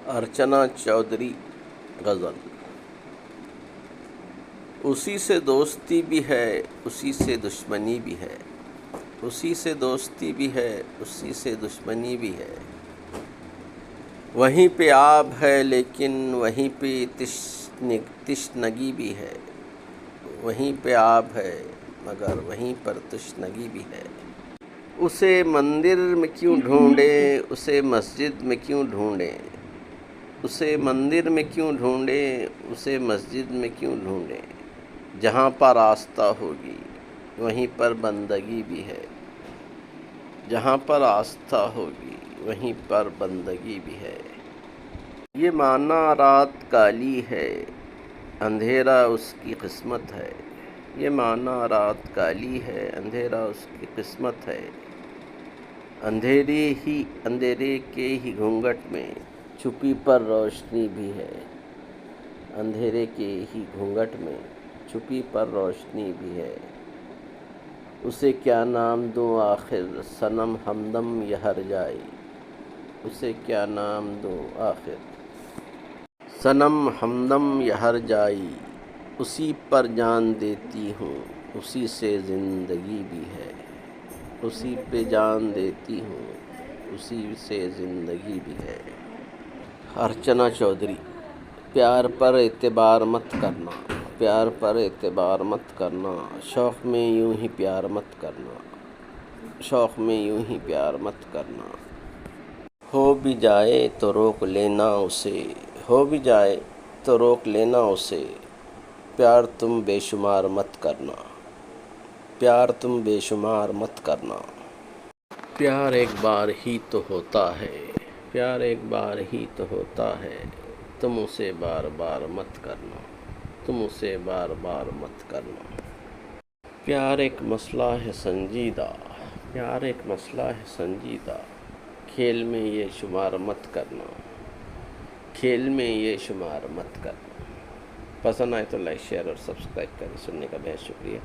ارچنا چودھری غزل۔ اسی سے دوستی بھی ہے اسی سے دشمنی بھی ہے، اسی سے دوستی بھی ہے اسی سے دشمنی بھی ہے، وہیں پہ آب ہے لیکن وہیں پہ تشنگی بھی ہے، وہیں پہ آب ہے مگر وہیں پر تشنگی بھی ہے۔ اسے مندر میں کیوں ڈھونڈیں اسے مسجد میں کیوں ڈھونڈیں، اسے مندر میں کیوں ڈھونڈیں اسے مسجد میں کیوں ڈھونڈیں، جہاں پر آستہ ہوگی وہیں پر بندگی بھی ہے، جہاں پر آستہ ہوگی وہیں پر بندگی بھی ہے۔ یہ معنی رات کالی ہے اندھیرا اس کی قسمت ہے، یہ معنی رات کالی ہے اندھیرا اس کی قسمت ہے، اندھیرے کے ہی گھونگھٹ میں چھپی پر روشنی بھی ہے، اندھیرے کے ہی گھونگھٹ میں چھپی پر روشنی بھی ہے۔ اسے کیا نام دوں آخر صنم ہمدم یا ہر جائی، اسے کیا نام دوں آخر صنم ہمدم یا ہر جائی، اسی پر جان دیتی ہوں اسی سے زندگی بھی ہے، اسی پہ جان دیتی ہوں اسی سے زندگی بھی ہے۔ ارچنا چودھری۔ پیار پر اعتبار مت کرنا، پیار پر اعتبار مت کرنا، شوق میں یوں ہی پیار مت کرنا، شوق میں یوں ہی پیار مت کرنا، ہو بھی جائے تو روک لینا اسے، ہو بھی جائے تو روک لینا اسے، پیار تم بے شمار مت کرنا، پیار تم بے شمار مت کرنا۔ پیار ایک بار ہی تو ہوتا ہے، پیار ایک بار ہی تو ہوتا ہے، تم اسے بار بار مت کرنا، تم اسے بار بار مت کرنا۔ پیار ایک مسئلہ ہے سنجیدہ، پیار ایک مسئلہ ہے سنجیدہ، کھیل میں یہ شمار مت کرنا، کھیل میں یہ شمار مت کرنا۔ پسند آئے تو لائک شیئر اور سبسکرائب کریں۔ سننے کا بہت شکریہ۔